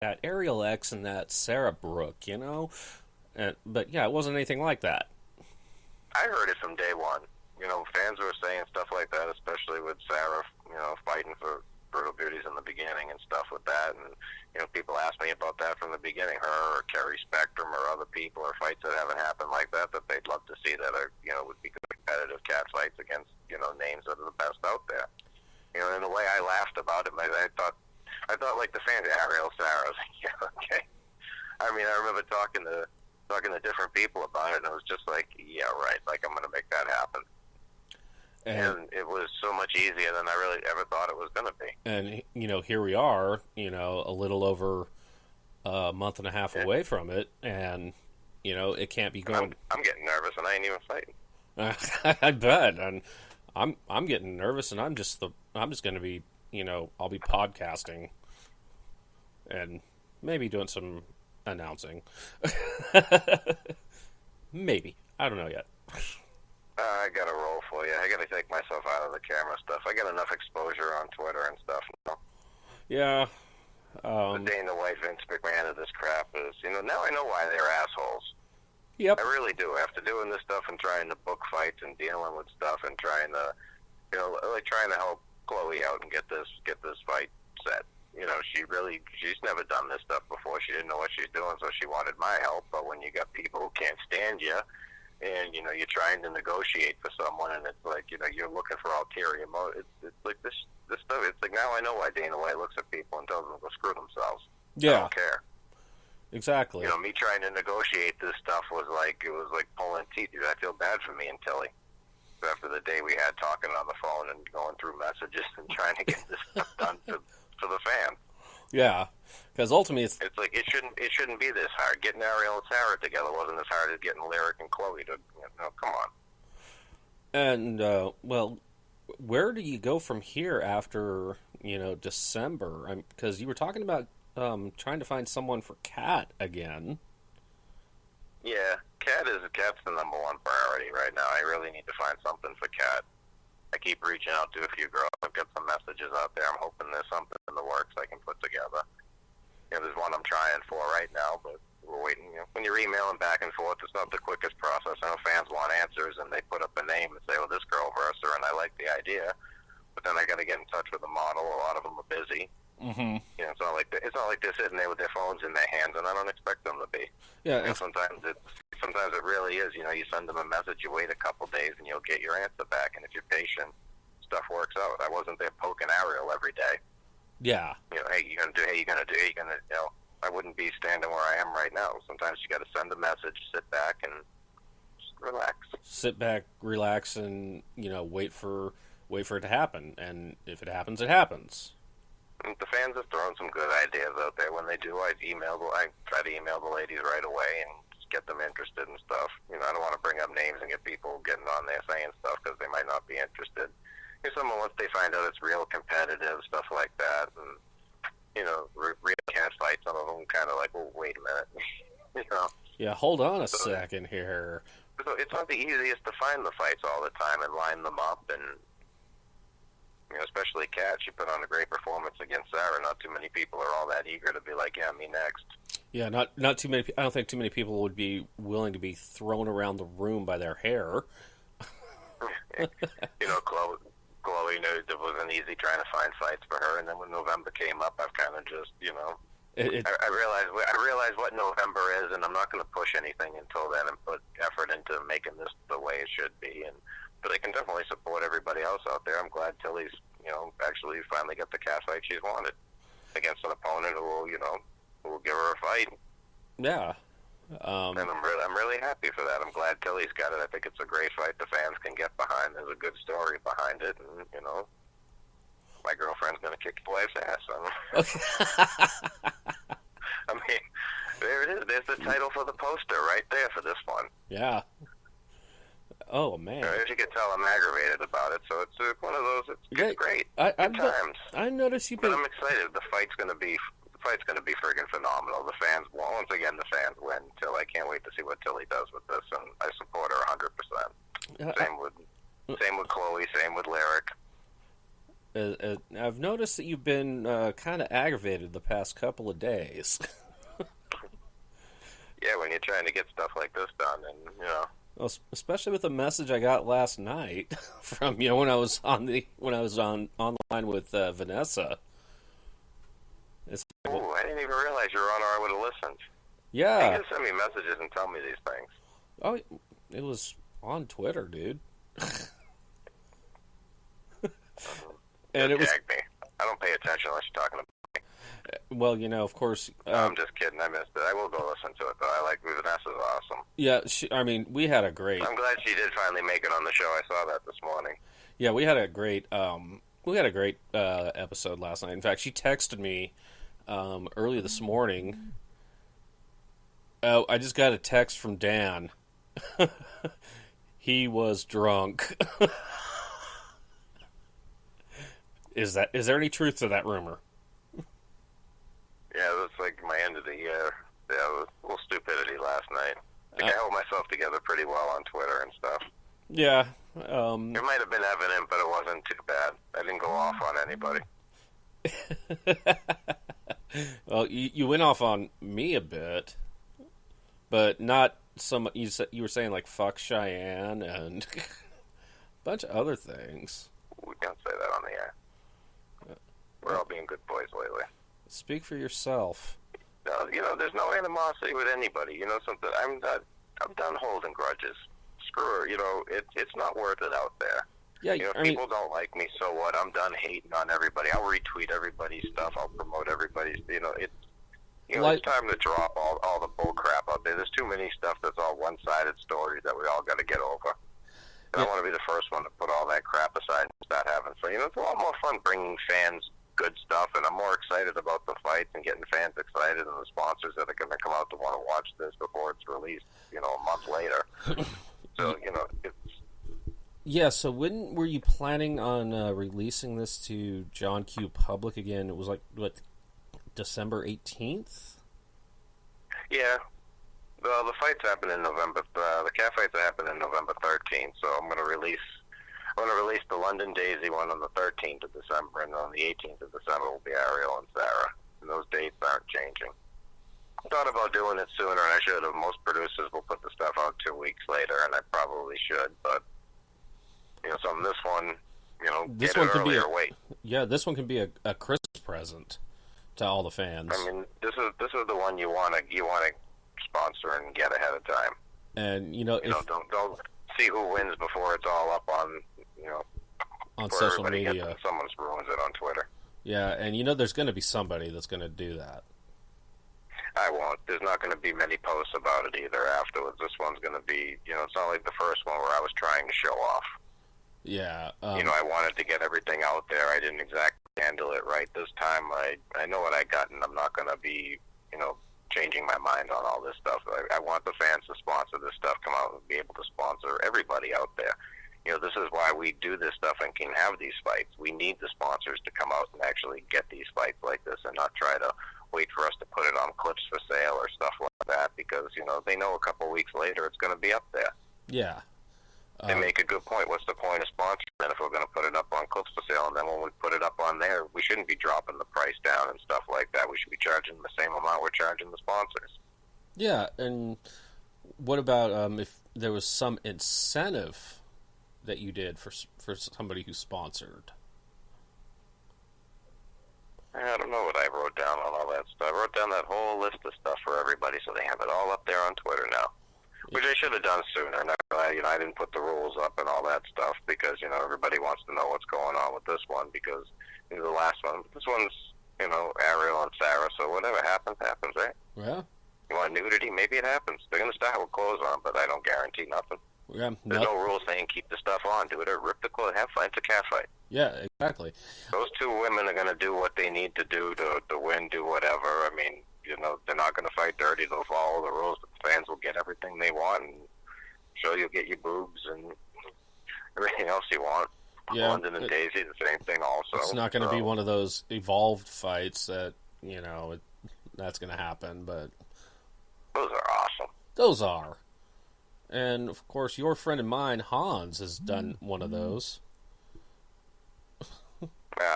that Ariel X and that Sarah Brooke, you know? But yeah, it wasn't anything like that. I heard it from day one. Fans were saying stuff like that, especially with Sarah, fighting for Brutal Beauties in the beginning and stuff with that. And, people asked me about that from the beginning, her or Kerry Spectrum or other people or fights that haven't happened like that they'd love to see that are, would be competitive cat fights against, names that are the best out there. And the way I laughed about it, I thought like the fans, Ariel, Sarah, I was like, yeah, okay. I mean, I remember talking to different people about it, and it was just like, yeah, right, like I'm going to make that happen. And it was so much easier than I really ever thought it was going to be. And, here we are, a little over a month and a half away from it, and, it can't be going... I'm getting nervous, and I ain't even fighting. I bet, and I'm getting nervous, and I'm just going to be, I'll be podcasting and maybe doing some announcing. Maybe. I don't know yet. I got to roll for you. I got to take myself out of the camera stuff. I got enough exposure on Twitter and stuff. Yeah. The Dana White, Vince McMahon of this crap is, now I know why they're assholes. Yep. I really do. After doing this stuff and trying to book fights and dealing with stuff and trying to, trying to help Chloe out and get this fight set. She's never done this stuff before. She didn't know what she's doing, so she wanted my help. But when you got people who can't stand you, and you're trying to negotiate for someone, and it's like you're looking for ulterior motives. It's like this stuff. It's like now I know why Dana White looks at people and tells them to go screw themselves. Yeah, I don't care. Exactly. Me trying to negotiate this stuff was like pulling teeth. Dude, I feel bad for me and Tilly after the day we had talking on the phone and going through messages and trying to get this stuff done for the fans. Yeah, because ultimately it's like it shouldn't be this hard. Getting Ariel and Sarah together wasn't as hard as getting Lyric and Chloe to come on. And well, where do you go from here after December? Because you were talking about trying to find someone for Kat again. Yeah, Cat's the number one priority right now. I really need to find something for Kat. I keep reaching out to a few girls. I've got some messages out there. I'm hoping there's something in the works I can put together. There's one I'm trying for right now, but we're waiting. When you're emailing back and forth, it's not the quickest process. I know fans want answers, and they put up a name and say, well, this girl versus her, and I like the idea. But then I got to get in touch with the model. A lot of them are busy. Mm-hmm. It's not like they're sitting there with their phones in their hands, and I don't expect them to be. Yeah. Sometimes it really is. You send them a message, you wait a couple days, and you'll get your answer back. And if you're patient, stuff works out. I wasn't there poking Ariel every day. Yeah. Hey, you're gonna do. Hey, you're gonna do. You're gonna. I wouldn't be standing where I am right now. Sometimes you got to send a message, sit back, and just relax. Sit back, relax, and wait for it to happen. And if it happens, it happens. The fans have thrown some good ideas out there. When they do, I try to email the ladies right away and just get them interested in stuff. I don't want to bring up names and get people getting on there saying stuff because they might not be interested. Once they find out it's real competitive, stuff like that, and real cat fights, some of them kind of like, well, wait a minute, Yeah, hold on a second here. So it's not the easiest to find the fights all the time and line them up, and especially Kat, she put on a great performance against Sarah. Not too many people are all that eager to be like, yeah, me next. Yeah, not too many. I don't think too many people would be willing to be thrown around the room by their hair. Chloe knew it wasn't easy trying to find fights for her, and then when November came up, I've kind of just, I realized what November is, and I'm not going to push anything until then and put effort into making this the way it should be. But I can definitely support everybody else out there. I'm glad Tilly's, actually finally got the cat fight she's wanted against an opponent who will give her a fight. Yeah. And I'm really happy for that. I'm glad Tilly's got it. I think it's a great fight the fans can get behind. There's a good story behind it, and my girlfriend's gonna kick your wife's ass. I mean, there it is. There's the title for the poster right there for this one. Yeah. Oh man. As you can tell, I'm aggravated about it. So it's one of those. It's great. Good times. I noticed you've been. But I'm excited. The fight's gonna be friggin' phenomenal. The fans, once again, the fans win. I can't wait to see what Tilly does with this, and I support her 100%. Same with Chloe. Same with Lyric. I've noticed that you've been kind of aggravated the past couple of days. Yeah, when you're trying to get stuff like this done, and Well, especially with the message I got last night from when I was on online with Vanessa. It's ooh, I didn't even realize you were on, or I would have listened. yeah. You can send me messages and tell me these things. Oh, it was on Twitter, dude. And it was Jag me. I don't pay attention unless you're talking about. well, of course. No, I'm just kidding. I missed it. I will go listen to it though. I like Vanessa's awesome. Yeah, I mean, we had a great. I'm glad she did finally make it on the show. I saw that this morning. Yeah, we had a great. We had a great episode last night. In fact, she texted me early this morning. Oh, I just got a text from Dan. He was drunk. Is there any truth to that rumor? Yeah, it was like my end of the year. Yeah, it was a little stupidity last night. I think I held myself together pretty well on Twitter and stuff. Yeah. It might have been evident, but it wasn't too bad. I didn't go off on anybody. Well, you went off on me a bit, but not some. You were saying like fuck Cheyenne and a bunch of other things. We can't say that on the air. We're all being good boys lately. Speak for yourself. No, there's no animosity with anybody. Something. I'm done holding grudges. Screw her. It's not worth it out there. Yeah, People don't like me, so what? I'm done hating on everybody. I'll retweet everybody's stuff. I'll promote everybody's. It's time to drop all the bull crap out there. There's too many stuff that's all one-sided stories that we all got to get over. And I want to be the first one to put all that crap aside and start having fun. It's a lot more fun bringing fans good stuff, and I'm more excited about the fights and getting fans excited and the sponsors that are going to come out to want to watch this before it's released, a month later. So, it's... Yeah, so when were you planning on releasing this to John Q. Public again? It was like, what, December 18th? Yeah. Well, the fights happen in November. The cat fights happen in November 13th, so I'm going to release the London Daisy one on the 13th of December, and on the 18th of December will be Ariel and Sarah. And those dates aren't changing. I thought about doing it sooner, and I should have. Most producers will put the stuff out 2 weeks later, and I probably should. But so on this one, this get one it could early be or wait. Yeah, this one can be a Christmas present to all the fans. I mean, this is the one you want to sponsor and get ahead of time. And don't see who wins before it's all up on on social media. Someone ruins it on Twitter. Yeah, and there's going to be somebody that's going to do that. I won't. There's not going to be many posts about it either afterwards. This one's going to be, it's not like the first one where I was trying to show off. Yeah. I wanted to get everything out there. I didn't exactly handle it right this time. I know what I got, and I'm not going to be, changing my mind on all this stuff. I want the fans to sponsor this stuff, come out and be able to sponsor everybody out there. This is why we do this stuff and can have these fights. We need the sponsors to come out and actually get these fights like this and not try to wait for us to put it on clips for sale or stuff like that because, they know a couple of weeks later it's going to be up there. Yeah. They make a good point. What's the point of sponsoring if we're going to put it up on clips for sale? And then when we put it up on there, we shouldn't be dropping the price down and stuff like that. We should be charging the same amount we're charging the sponsors. Yeah, and what about if there was some incentive that you did for somebody who sponsored? I don't know what I wrote down on all that stuff. I wrote down that whole list of stuff for everybody, so they have it all up there on Twitter now. Which I should have done sooner. And I didn't put the rules up and all that stuff because, everybody wants to know what's going on with this one because the last one. This one's, Ariel and Sarah, so whatever happens, happens, right? Yeah. You want nudity? Maybe it happens. They're going to start with clothes on, but I don't guarantee nothing. Yeah, There's no rules saying keep the stuff on. Do it or rip the clothes. Have fun. It's a cat fight. Yeah, exactly. Those two women are going to do what they need to do to win, do whatever. I mean, they're not going to fight dirty. They'll follow the rules. But the fans will get everything they want, and sure you'll get your boobs and everything else you want. Yeah, London and Daisy, the same thing also. It's not going to be one of those evolved fights that, that's going to happen, but... Those are awesome. Those are. And, of course, your friend of mine, Hans, has done one of those. Yeah,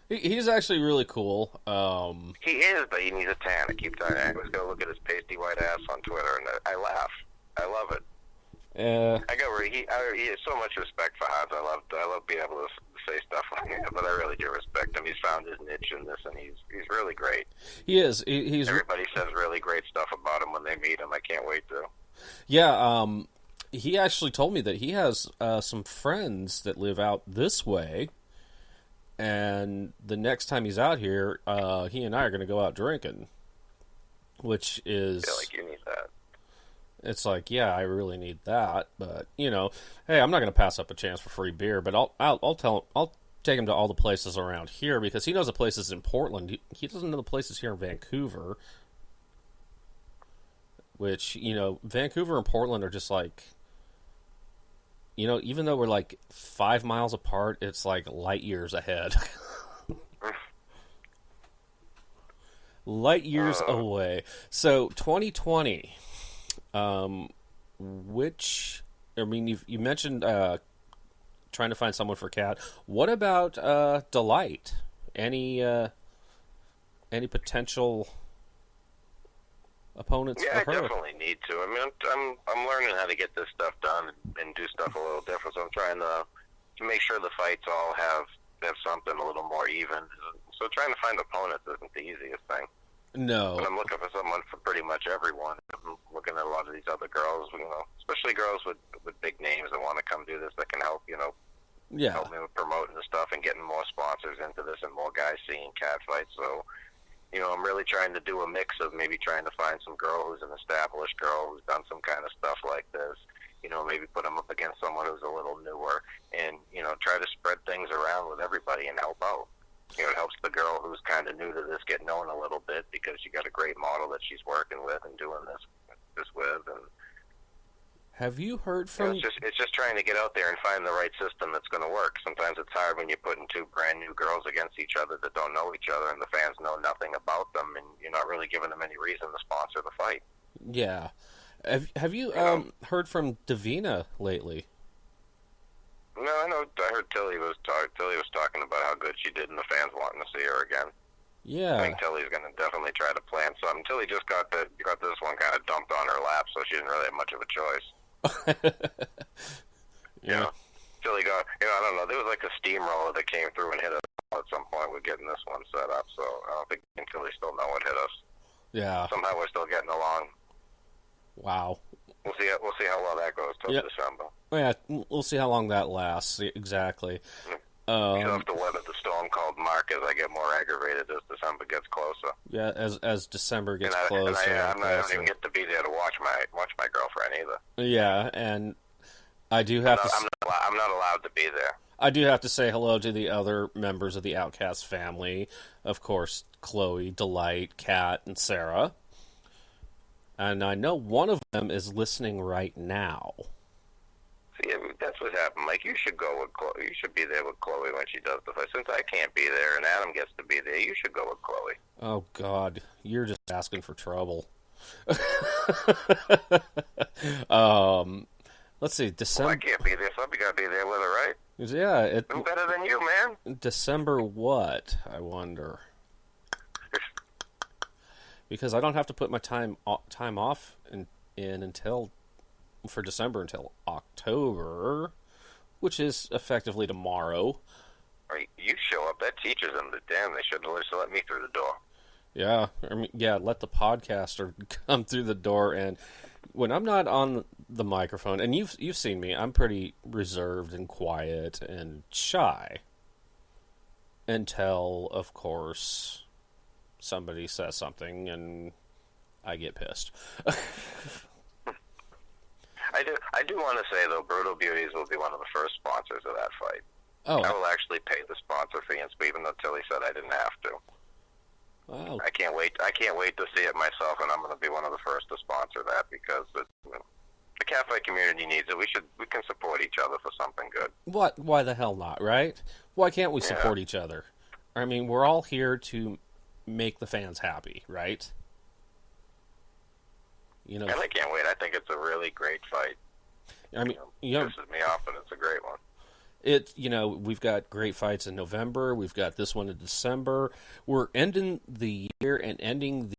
He's actually really cool. He is, but he needs a tan. I keep telling you, I always go look at his pasty white ass on Twitter, and I laugh. I love it. He has so much respect for Hobbs. I love being able to say stuff like that, but I really do respect him. He's found his niche in this, and he's really great. He is. He's Everybody says really great stuff about him when they meet him. I can't wait to. Yeah, he actually told me that he has some friends that live out this way, and the next time he's out here, he and I are going to go out drinking, which is... I feel like you need that. It's like, yeah, I really need that, but, you know, hey, I'm not going to pass up a chance for free beer, but I'll take him to all the places around here, because he knows the places in Portland. He doesn't know the places here in Vancouver, which, you know, Vancouver and Portland are just like, you know, even though we're like 5 miles apart, it's like light years ahead. Light years away. So, 2020, you mentioned trying to find someone for Kat. What about Delight? Any potential opponents for her? Yeah, I definitely need to. I mean, I'm learning how to get this stuff done and do stuff a little different. So I'm trying to make sure the fights all have something a little more even. So trying to find opponents isn't the easiest thing. No. But I'm looking for someone for pretty much everyone. I'm looking at a lot of these other girls, you know, especially girls with big names that want to come do this, that can help, you know, help me with promoting the stuff and getting more sponsors into this and more guys seeing cat fights. So, you know, I'm really trying to do a mix of maybe trying to find some girl who's an established girl who's done some kind of stuff like this, you know, maybe put them up against someone who's a little newer and, you know, try to spread things around with everybody and help out. You know, it helps the girl who's kind of new to this get known a little bit because you got a great model that she's working with and doing this with. And have you heard from? You know, it's just trying to get out there and find the right system that's going to work. Sometimes it's hard when you're putting two brand new girls against each other that don't know each other, and the fans know nothing about them, and you're not really giving them any reason to sponsor the fight. Yeah. Have you heard from Davina lately? No, I know. I heard Tilly was talking about how good she did, and the fans wanting to see her again. Yeah, I think Tilly's going to definitely try to plan something. Tilly just got this one kind of dumped on her lap, so she didn't really have much of a choice. Yeah. Tilly got, I don't know. There was like a steamroller that came through and hit us at some point with getting this one set up. So I don't think Tilly still know what hit us. Yeah. Somehow we're still getting along. Wow. We'll see how well that goes till December. Yeah, we'll see how long that lasts. Exactly. You'll have to weather the storm called Mark as I get more aggravated as December gets closer. Yeah, as December gets closer. I don't even get to be there to watch my girlfriend either. Yeah, and I do have I'm not allowed to be there. I do have to say hello to the other members of the Outcast family. Of course, Chloe, Delight, Kat, and Sarah. And I know one of them is listening right now. See, that's what happened. Like, you should go with Chloe. You should be there with Chloe when she does the fight. Since I can't be there and Adam gets to be there, you should go with Chloe. Oh, God. You're just asking for trouble. Let's see, December... Well, I can't be there. Somebody got to be there with her, right? Yeah. I'm better than you, man. December what, I wonder? Because I don't have to put my time off for December until October, which is effectively tomorrow. Right, you show up, that teaches them that, damn, they should have just let me through the door. Yeah, let the podcaster come through the door, and when I'm not on the microphone, and you've seen me, I'm pretty reserved and quiet and shy. Until, of course, somebody says something and I get pissed. I do want to say, though, Brutal Beauties will be one of the first sponsors of that fight. Oh. I will actually pay the sponsor fee, and even though Tilly said I didn't have to. Wow. I can't wait to see it myself, and I'm going to be one of the first to sponsor that because the cat fight community needs it. We can support each other for something good. What? Why the hell not, right? Why can't we support each other? I mean, we're all here to make the fans happy, right? You know, and I can't wait. I think it's a really great fight. I mean, pisses me off, and it's a great one. We've got great fights in November. We've got this one in December. We're ending the year and ending